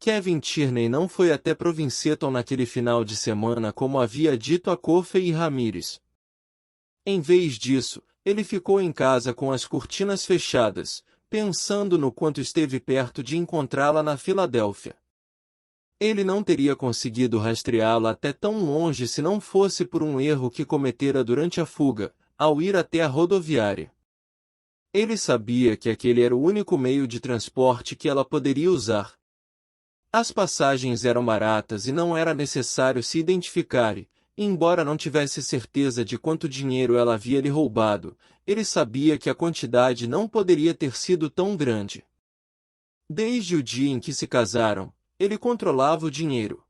Kevin Tierney não foi até Provincetown naquele final de semana como havia dito a Coffey e Ramirez. Em vez disso, ele ficou em casa com as cortinas fechadas, pensando no quanto esteve perto de encontrá-la na Filadélfia. Ele não teria conseguido rastreá-la até tão longe se não fosse por um erro que cometera durante a fuga, ao ir até a rodoviária. Ele sabia que aquele era o único meio de transporte que ela poderia usar. As passagens eram baratas e não era necessário se identificar e, embora não tivesse certeza de quanto dinheiro ela havia lhe roubado, ele sabia que a quantidade não poderia ter sido tão grande. Desde o dia em que se casaram, ele controlava o dinheiro.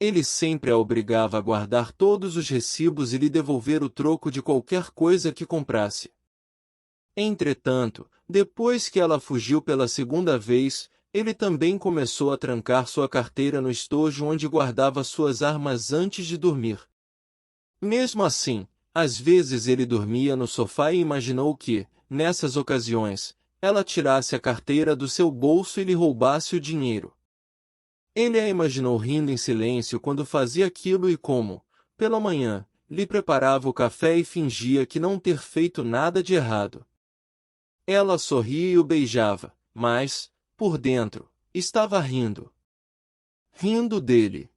Ele sempre a obrigava a guardar todos os recibos e lhe devolver o troco de qualquer coisa que comprasse. Entretanto, depois que ela fugiu pela segunda vez, ele também começou a trancar sua carteira no estojo onde guardava suas armas antes de dormir. Mesmo assim, às vezes ele dormia no sofá e imaginou que, nessas ocasiões, ela tirasse a carteira do seu bolso e lhe roubasse o dinheiro. Ele a imaginou rindo em silêncio quando fazia aquilo e como, pela manhã, lhe preparava o café e fingia que não ter feito nada de errado. Ela sorria e o beijava, mas, por dentro, estava rindo. Rindo dele.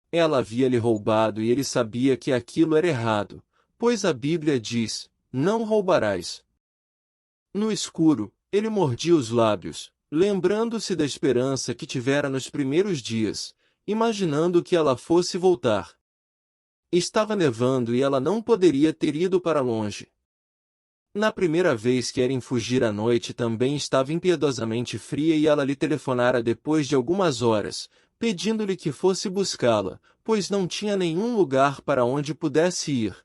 Ela havia lhe roubado e ele sabia que aquilo era errado, pois a Bíblia diz, não roubarás. No escuro, ele mordia os lábios, lembrando-se da esperança que tivera nos primeiros dias, imaginando que ela fosse voltar. Estava nevando e ela não poderia ter ido para longe. Na primeira vez que Erin fugir à noite também estava impiedosamente fria e ela lhe telefonara depois de algumas horas, pedindo-lhe que fosse buscá-la, pois não tinha nenhum lugar para onde pudesse ir.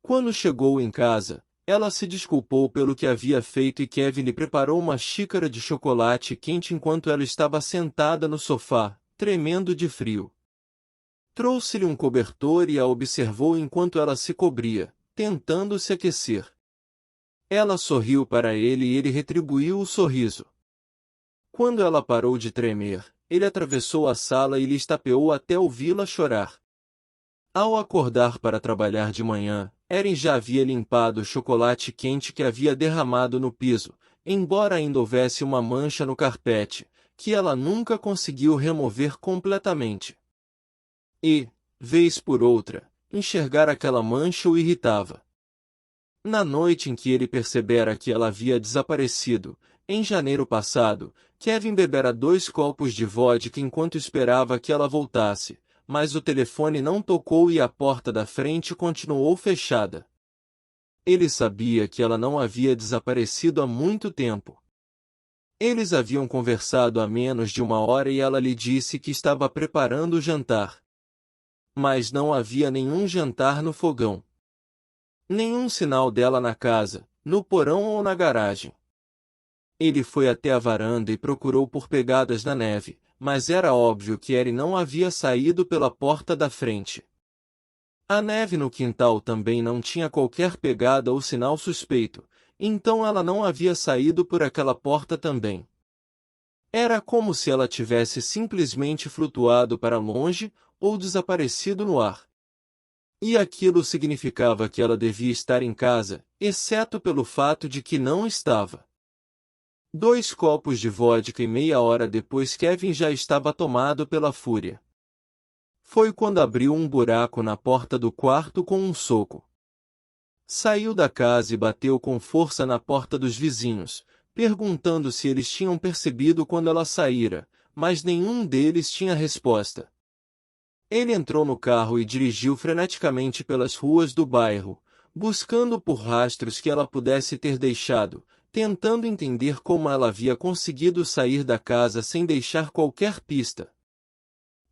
Quando chegou em casa, ela se desculpou pelo que havia feito e Kevin lhe preparou uma xícara de chocolate quente enquanto ela estava sentada no sofá, tremendo de frio. Trouxe-lhe um cobertor e a observou enquanto ela se cobria, tentando se aquecer. Ela sorriu para ele e ele retribuiu o sorriso. Quando ela parou de tremer, ele atravessou a sala e lhe estapeou até ouvi-la chorar. Ao acordar para trabalhar de manhã, Erin já havia limpado o chocolate quente que havia derramado no piso, embora ainda houvesse uma mancha no carpete, que ela nunca conseguiu remover completamente. E, vez por outra, enxergar aquela mancha o irritava. Na noite em que ele percebera que ela havia desaparecido, em janeiro passado, Kevin bebera 2 copos de vodka enquanto esperava que ela voltasse, mas o telefone não tocou e a porta da frente continuou fechada. Ele sabia que ela não havia desaparecido há muito tempo. Eles haviam conversado há menos de 1 hora e ela lhe disse que estava preparando o jantar. Mas não havia nenhum jantar no fogão. Nenhum sinal dela na casa, no porão ou na garagem. Ele foi até a varanda e procurou por pegadas na neve, mas era óbvio que Erin não havia saído pela porta da frente. A neve no quintal também não tinha qualquer pegada ou sinal suspeito, então ela não havia saído por aquela porta também. Era como se ela tivesse simplesmente flutuado para longe ou desaparecido no ar. E aquilo significava que ela devia estar em casa, exceto pelo fato de que não estava. 2 copos de vodka e meia hora depois Kevin já estava tomado pela fúria. Foi quando abriu um buraco na porta do quarto com um soco. Saiu da casa e bateu com força na porta dos vizinhos, perguntando se eles tinham percebido quando ela saíra, mas nenhum deles tinha resposta. Ele entrou no carro e dirigiu freneticamente pelas ruas do bairro, buscando por rastros que ela pudesse ter deixado, tentando entender como ela havia conseguido sair da casa sem deixar qualquer pista.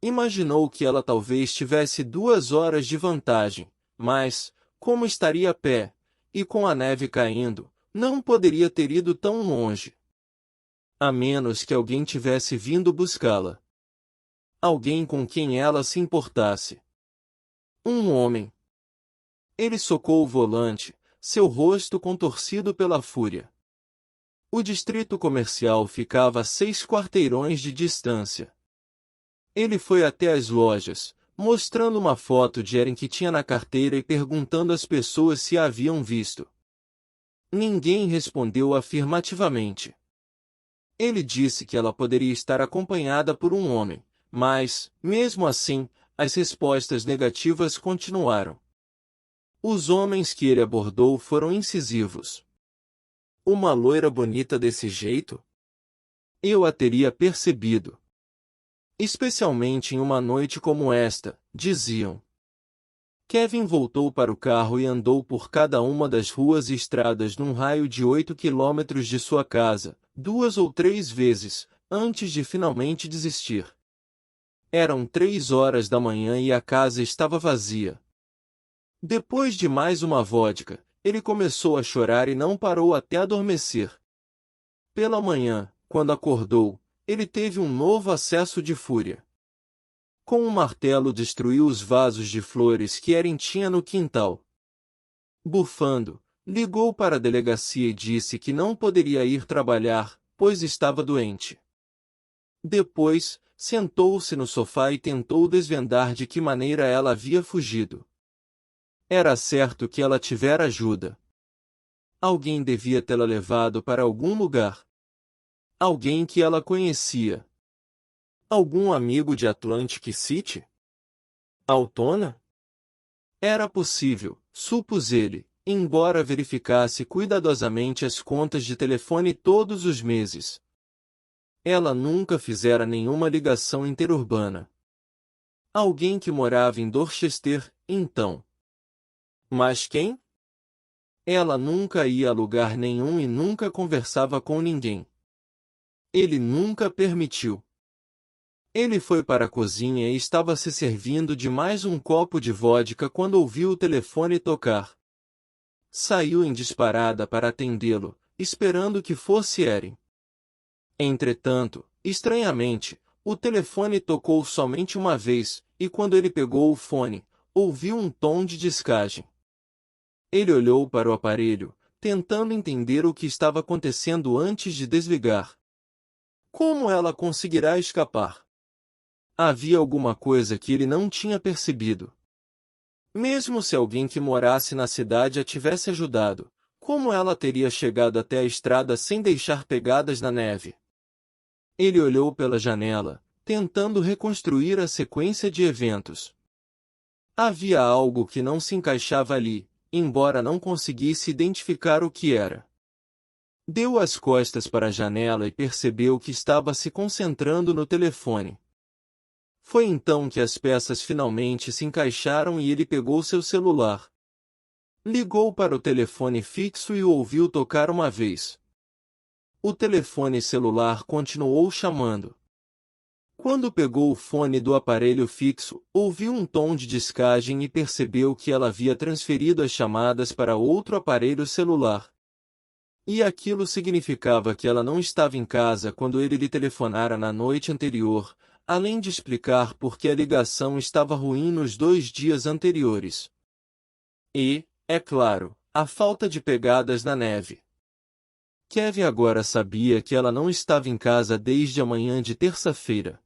Imaginou que ela talvez tivesse 2 horas de vantagem, mas, como estaria a pé, e com a neve caindo, não poderia ter ido tão longe. A menos que alguém tivesse vindo buscá-la. Alguém com quem ela se importasse. Um homem. Ele socou o volante, seu rosto contorcido pela fúria. O distrito comercial ficava a 6 quarteirões de distância. Ele foi até as lojas, mostrando uma foto de Erin que tinha na carteira e perguntando às pessoas se a haviam visto. Ninguém respondeu afirmativamente. Ele disse que ela poderia estar acompanhada por um homem, mas, mesmo assim, as respostas negativas continuaram. Os homens que ele abordou foram incisivos. Uma loira bonita desse jeito? Eu a teria percebido. Especialmente em uma noite como esta, diziam. Kevin voltou para o carro e andou por cada uma das ruas e estradas num raio de 8 quilômetros de sua casa, 2 ou 3 vezes, antes de finalmente desistir. Eram 3 horas da manhã e a casa estava vazia. Depois de mais uma vodka, ele começou a chorar e não parou até adormecer. Pela manhã, quando acordou, ele teve um novo acesso de fúria. Com um martelo destruiu os vasos de flores que Erin tinha no quintal. Bufando, ligou para a delegacia e disse que não poderia ir trabalhar, pois estava doente. Depois, sentou-se no sofá e tentou desvendar de que maneira ela havia fugido. Era certo que ela tivera ajuda. Alguém devia tê-la levado para algum lugar. Alguém que ela conhecia. Algum amigo de Atlantic City? Altona? Era possível, supôs ele, embora verificasse cuidadosamente as contas de telefone todos os meses. Ela nunca fizera nenhuma ligação interurbana. Alguém que morava em Dorchester, então. Mas quem? Ela nunca ia a lugar nenhum e nunca conversava com ninguém. Ele nunca permitiu. Ele foi para a cozinha e estava se servindo de mais um copo de vodka quando ouviu o telefone tocar. Saiu em disparada para atendê-lo, esperando que fosse Erin. Entretanto, estranhamente, o telefone tocou somente uma vez, e quando ele pegou o fone, ouviu um tom de descagem. Ele olhou para o aparelho, tentando entender o que estava acontecendo antes de desligar. Como ela conseguirá escapar? Havia alguma coisa que ele não tinha percebido. Mesmo se alguém que morasse na cidade a tivesse ajudado, como ela teria chegado até a estrada sem deixar pegadas na neve? Ele olhou pela janela, tentando reconstruir a sequência de eventos. Havia algo que não se encaixava ali, embora não conseguisse identificar o que era. Deu as costas para a janela e percebeu que estava se concentrando no telefone. Foi então que as peças finalmente se encaixaram e ele pegou seu celular. Ligou para o telefone fixo e o ouviu tocar uma vez. O telefone celular continuou chamando. Quando pegou o fone do aparelho fixo, ouviu um tom de descagem e percebeu que ela havia transferido as chamadas para outro aparelho celular. E aquilo significava que ela não estava em casa quando ele lhe telefonara na noite anterior, além de explicar por que a ligação estava ruim nos 2 dias anteriores. E, é claro, a falta de pegadas na neve. Kevin agora sabia que ela não estava em casa desde a manhã de terça-feira.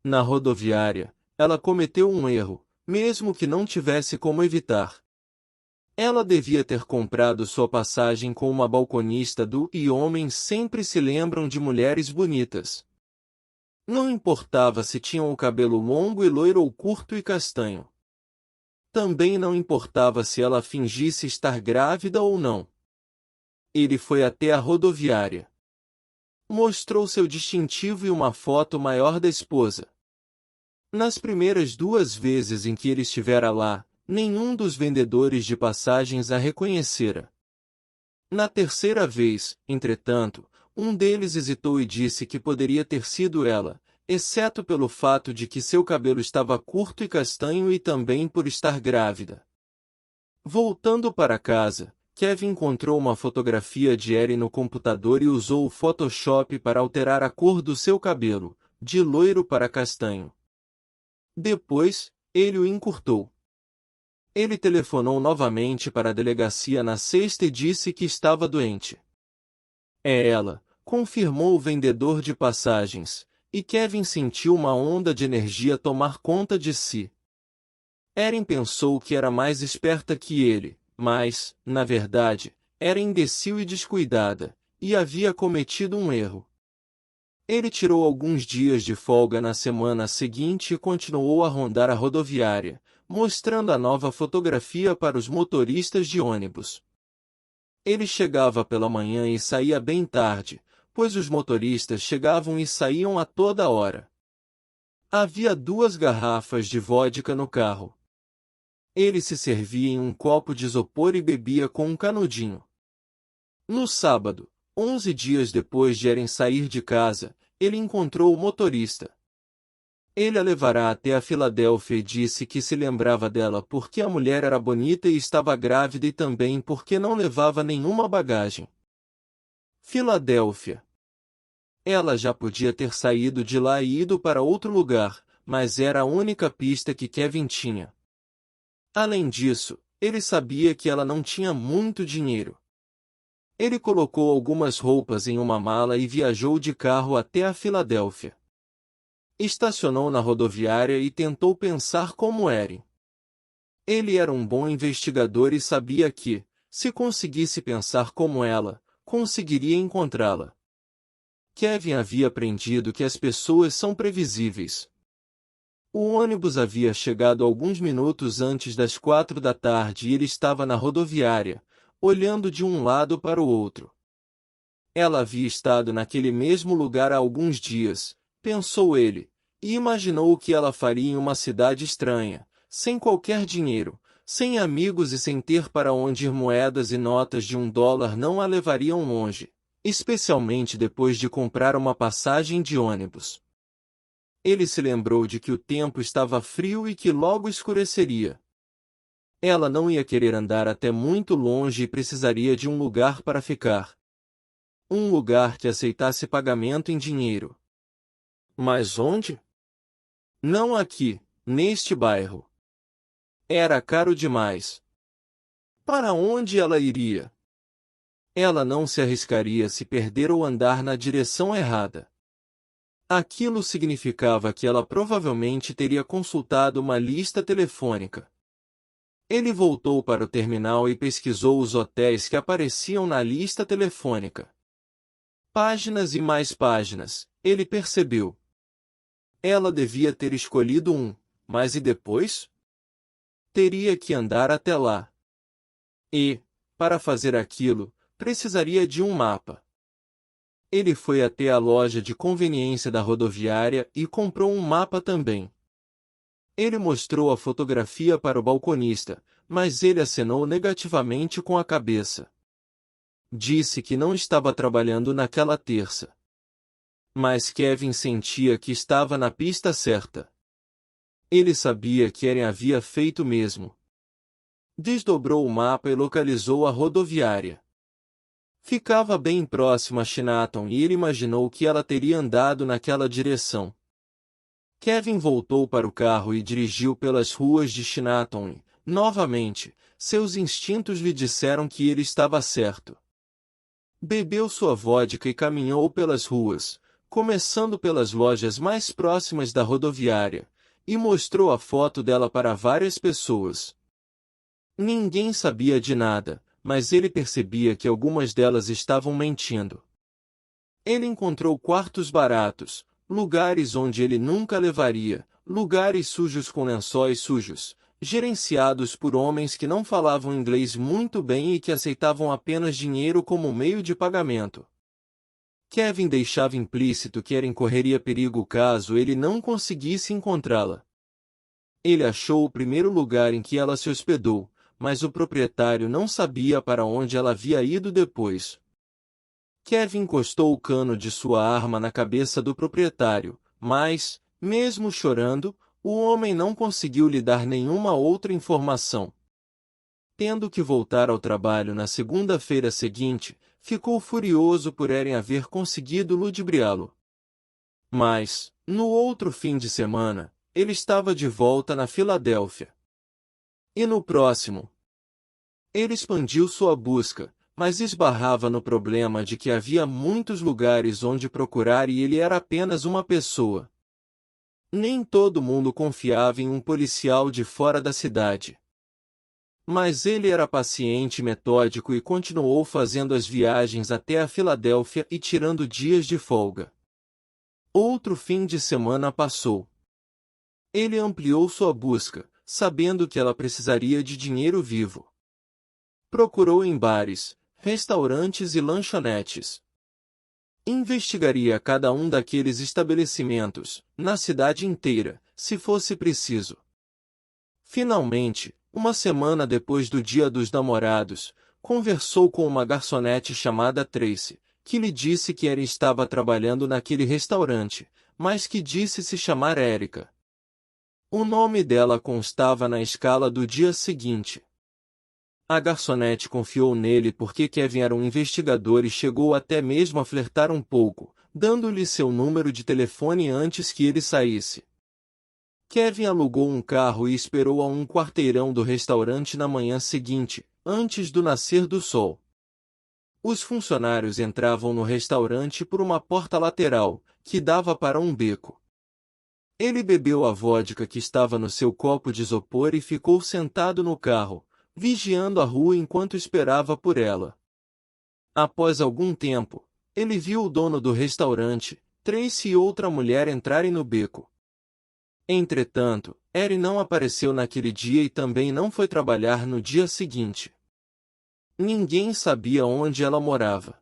Na rodoviária, ela cometeu um erro, mesmo que não tivesse como evitar. Ela devia ter comprado sua passagem com uma balconista do E homens sempre se lembram de mulheres bonitas. Não importava se tinham o cabelo longo e loiro ou curto e castanho. Também não importava se ela fingisse estar grávida ou não. Ele foi até a rodoviária. Mostrou seu distintivo e uma foto maior da esposa. Nas primeiras 2 vezes em que ele estivera lá, nenhum dos vendedores de passagens a reconhecera. Na terceira vez, entretanto, um deles hesitou e disse que poderia ter sido ela, exceto pelo fato de que seu cabelo estava curto e castanho e também por estar grávida. Voltando para casa, Kevin encontrou uma fotografia de Erin no computador e usou o Photoshop para alterar a cor do seu cabelo, de loiro para castanho. Depois, ele o encurtou. Ele telefonou novamente para a delegacia na sexta e disse que estava doente. É ela, confirmou o vendedor de passagens, e Kevin sentiu uma onda de energia tomar conta de si. Erin pensou que era mais esperta que ele, mas, na verdade, era imbecil e descuidada, e havia cometido um erro. Ele tirou alguns dias de folga na semana seguinte e continuou a rondar a rodoviária, mostrando a nova fotografia para os motoristas de ônibus. Ele chegava pela manhã e saía bem tarde, pois os motoristas chegavam e saíam a toda hora. Havia 2 garrafas de vodka no carro. Ele se servia em um copo de isopor e bebia com um canudinho. No sábado, 11 dias depois de Erin sair de casa, ele encontrou o motorista. Ele a levará até a Filadélfia e disse que se lembrava dela porque a mulher era bonita e estava grávida e também porque não levava nenhuma bagagem. Filadélfia. Ela já podia ter saído de lá e ido para outro lugar, mas era a única pista que Kevin tinha. Além disso, ele sabia que ela não tinha muito dinheiro. Ele colocou algumas roupas em uma mala e viajou de carro até a Filadélfia. Estacionou na rodoviária e tentou pensar como Erin. Ele era um bom investigador e sabia que, se conseguisse pensar como ela, conseguiria encontrá-la. Kevin havia aprendido que as pessoas são previsíveis. O ônibus havia chegado alguns minutos antes das 4 da tarde e ele estava na rodoviária, olhando de um lado para o outro. Ela havia estado naquele mesmo lugar há alguns dias, pensou ele, e imaginou o que ela faria em uma cidade estranha, sem qualquer dinheiro, sem amigos e sem ter para onde ir. Moedas e notas de $1 não a levariam longe, especialmente depois de comprar uma passagem de ônibus. Ele se lembrou de que o tempo estava frio e que logo escureceria. Ela não ia querer andar até muito longe e precisaria de um lugar para ficar. Um lugar que aceitasse pagamento em dinheiro. Mas onde? Não aqui, neste bairro. Era caro demais. Para onde ela iria? Ela não se arriscaria se perder ou andar na direção errada. Aquilo significava que ela provavelmente teria consultado uma lista telefônica. Ele voltou para o terminal e pesquisou os hotéis que apareciam na lista telefônica. Páginas e mais páginas, ele percebeu. Ela devia ter escolhido um, mas e depois? Teria que andar até lá. E, para fazer aquilo, precisaria de um mapa. Ele foi até a loja de conveniência da rodoviária e comprou um mapa também. Ele mostrou a fotografia para o balconista, mas ele acenou negativamente com a cabeça. Disse que não estava trabalhando naquela terça. Mas Kevin sentia que estava na pista certa. Ele sabia que Erin havia feito o mesmo. Desdobrou o mapa e localizou a rodoviária. Ficava bem próximo a Chinatown e ele imaginou que ela teria andado naquela direção. Kevin voltou para o carro e dirigiu pelas ruas de Chinatown e, novamente, seus instintos lhe disseram que ele estava certo. Bebeu sua vodka e caminhou pelas ruas, começando pelas lojas mais próximas da rodoviária, e mostrou a foto dela para várias pessoas. Ninguém sabia de nada, mas ele percebia que algumas delas estavam mentindo. Ele encontrou quartos baratos, lugares onde ele nunca levaria, lugares sujos com lençóis sujos, gerenciados por homens que não falavam inglês muito bem e que aceitavam apenas dinheiro como meio de pagamento. Kevin deixava implícito que Erin correria perigo caso ele não conseguisse encontrá-la. Ele achou o primeiro lugar em que ela se hospedou, mas o proprietário não sabia para onde ela havia ido depois. Kevin encostou o cano de sua arma na cabeça do proprietário, mas, mesmo chorando, o homem não conseguiu lhe dar nenhuma outra informação. Tendo que voltar ao trabalho na segunda-feira seguinte, ficou furioso por Erin haver conseguido ludibriá-lo. Mas, no outro fim de semana, ele estava de volta na Filadélfia. E no próximo? Ele expandiu sua busca, mas esbarrava no problema de que havia muitos lugares onde procurar e ele era apenas uma pessoa. Nem todo mundo confiava em um policial de fora da cidade. Mas ele era paciente e metódico e continuou fazendo as viagens até a Filadélfia e tirando dias de folga. Outro fim de semana passou. Ele ampliou sua busca, sabendo que ela precisaria de dinheiro vivo. Procurou em bares, restaurantes e lanchonetes. Investigaria cada um daqueles estabelecimentos, na cidade inteira, se fosse preciso. Finalmente, uma semana depois do Dia dos Namorados, conversou com uma garçonete chamada Tracy, que lhe disse que Erin estava trabalhando naquele restaurante, mas que disse se chamar Erica. O nome dela constava na escala do dia seguinte. A garçonete confiou nele porque Kevin era um investigador e chegou até mesmo a flertar um pouco, dando-lhe seu número de telefone antes que ele saísse. Kevin alugou um carro e esperou a um quarteirão do restaurante na manhã seguinte, antes do nascer do sol. Os funcionários entravam no restaurante por uma porta lateral, que dava para um beco. Ele bebeu a vodka que estava no seu copo de isopor e ficou sentado no carro, vigiando a rua enquanto esperava por ela. Após algum tempo, ele viu o dono do restaurante, Tracy e outra mulher entrarem no beco. Entretanto, Erin não apareceu naquele dia e também não foi trabalhar no dia seguinte. Ninguém sabia onde ela morava.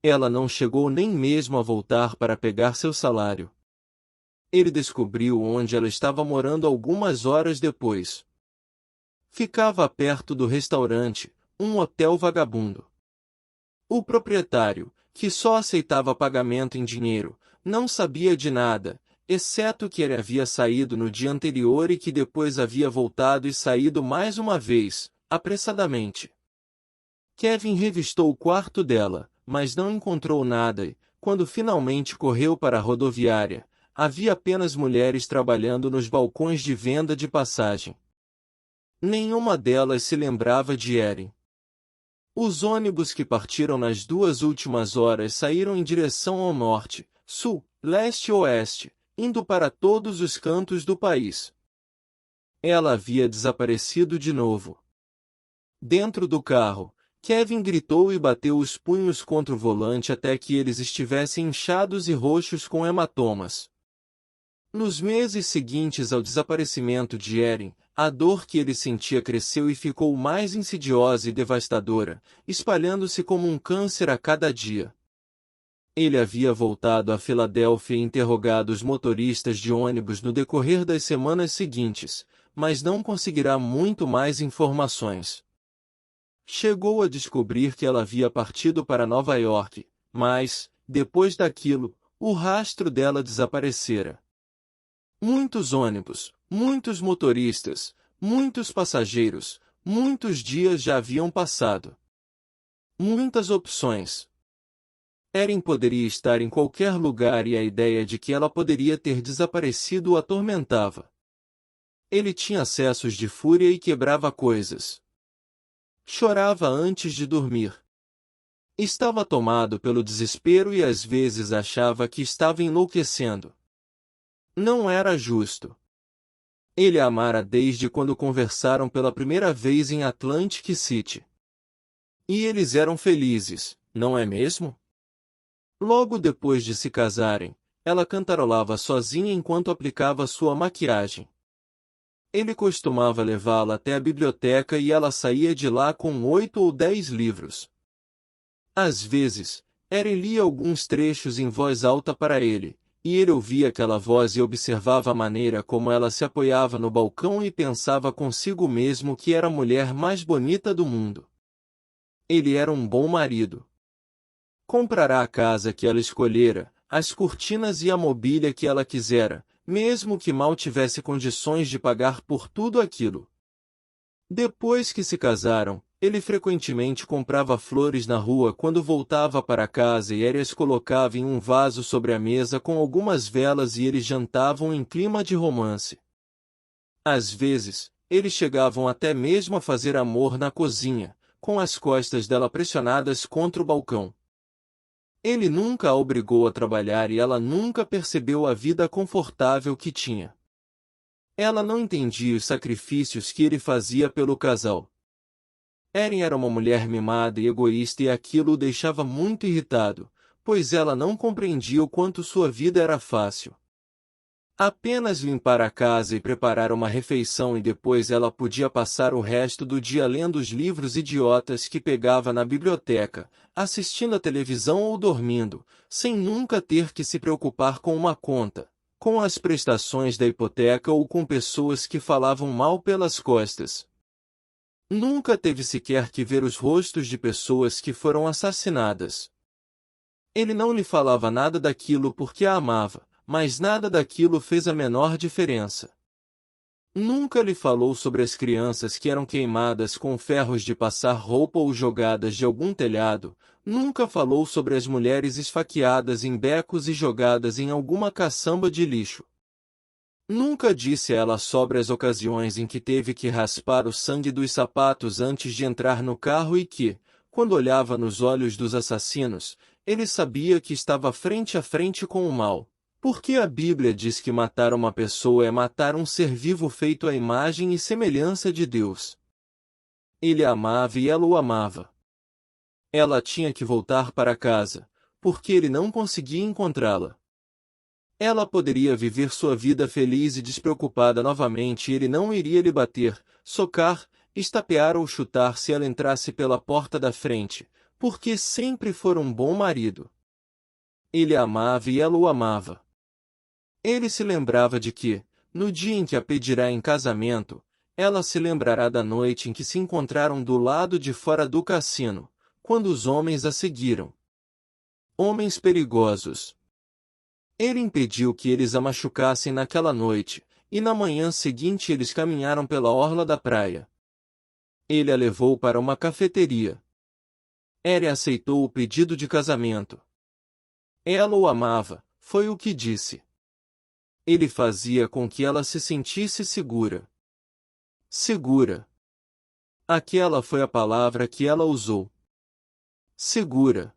Ela não chegou nem mesmo a voltar para pegar seu salário. Ele descobriu onde ela estava morando algumas horas depois. Ficava perto do restaurante, um hotel vagabundo. O proprietário, que só aceitava pagamento em dinheiro, não sabia de nada, exceto que ele havia saído no dia anterior e que depois havia voltado e saído mais uma vez, apressadamente. Kevin revistou o quarto dela, mas não encontrou nada e, quando finalmente correu para a rodoviária, havia apenas mulheres trabalhando nos balcões de venda de passagem. Nenhuma delas se lembrava de Erin. Os ônibus que partiram nas 2 últimas horas saíram em direção ao norte, sul, leste e oeste, indo para todos os cantos do país. Ela havia desaparecido de novo. Dentro do carro, Kevin gritou e bateu os punhos contra o volante até que eles estivessem inchados e roxos com hematomas. Nos meses seguintes ao desaparecimento de Erin, a dor que ele sentia cresceu e ficou mais insidiosa e devastadora, espalhando-se como um câncer a cada dia. Ele havia voltado a Filadélfia e interrogado os motoristas de ônibus no decorrer das semanas seguintes, mas não conseguirá muito mais informações. Chegou a descobrir que ela havia partido para Nova York, mas, depois daquilo, o rastro dela desaparecera. Muitos ônibus, muitos motoristas, muitos passageiros, muitos dias já haviam passado. Muitas opções. Erin poderia estar em qualquer lugar e a ideia de que ela poderia ter desaparecido o atormentava. Ele tinha acessos de fúria e quebrava coisas. Chorava antes de dormir. Estava tomado pelo desespero e às vezes achava que estava enlouquecendo. Não era justo. Ele a amara desde quando conversaram pela primeira vez em Atlantic City. E eles eram felizes, não é mesmo? Logo depois de se casarem, ela cantarolava sozinha enquanto aplicava sua maquiagem. Ele costumava levá-la até a biblioteca e ela saía de lá com 8 ou 10 livros. Às vezes, Erin lia alguns trechos em voz alta para ele, e ele ouvia aquela voz e observava a maneira como ela se apoiava no balcão e pensava consigo mesmo que era a mulher mais bonita do mundo. Ele era um bom marido. Comprará a casa que ela escolhera, as cortinas e a mobília que ela quisera, mesmo que mal tivesse condições de pagar por tudo aquilo. Depois que se casaram, ele frequentemente comprava flores na rua quando voltava para casa e Erin as colocava em um vaso sobre a mesa com algumas velas e eles jantavam em clima de romance. Às vezes, eles chegavam até mesmo a fazer amor na cozinha, com as costas dela pressionadas contra o balcão. Ele nunca a obrigou a trabalhar e ela nunca percebeu a vida confortável que tinha. Ela não entendia os sacrifícios que ele fazia pelo casal. Erin era uma mulher mimada e egoísta e aquilo o deixava muito irritado, pois ela não compreendia o quanto sua vida era fácil. Apenas limpar a casa e preparar uma refeição e depois ela podia passar o resto do dia lendo os livros idiotas que pegava na biblioteca, assistindo à televisão ou dormindo, sem nunca ter que se preocupar com uma conta, com as prestações da hipoteca ou com pessoas que falavam mal pelas costas. Nunca teve sequer que ver os rostos de pessoas que foram assassinadas. Ele não lhe falava nada daquilo porque a amava, mas nada daquilo fez a menor diferença. Nunca lhe falou sobre as crianças que eram queimadas com ferros de passar roupa ou jogadas de algum telhado, nunca falou sobre as mulheres esfaqueadas em becos e jogadas em alguma caçamba de lixo. Nunca disse a ela sobre as ocasiões em que teve que raspar o sangue dos sapatos antes de entrar no carro e que, quando olhava nos olhos dos assassinos, ele sabia que estava frente a frente com o mal. Porque a Bíblia diz que matar uma pessoa é matar um ser vivo feito à imagem e semelhança de Deus. Ele a amava e ela o amava. Ela tinha que voltar para casa, porque ele não conseguia encontrá-la. Ela poderia viver sua vida feliz e despreocupada novamente e ele não iria lhe bater, socar, estapear ou chutar se ela entrasse pela porta da frente, porque sempre fora um bom marido. Ele a amava e ela o amava. Ele se lembrava de que, no dia em que a pedirá em casamento, ela se lembrará da noite em que se encontraram do lado de fora do cassino, quando os homens a seguiram. Homens perigosos. Ele impediu que eles a machucassem naquela noite, e na manhã seguinte eles caminharam pela orla da praia. Ele a levou para uma cafeteria. Erin aceitou o pedido de casamento. Ela o amava, foi o que disse. Ele fazia com que ela se sentisse segura. Segura. Aquela foi a palavra que ela usou. Segura.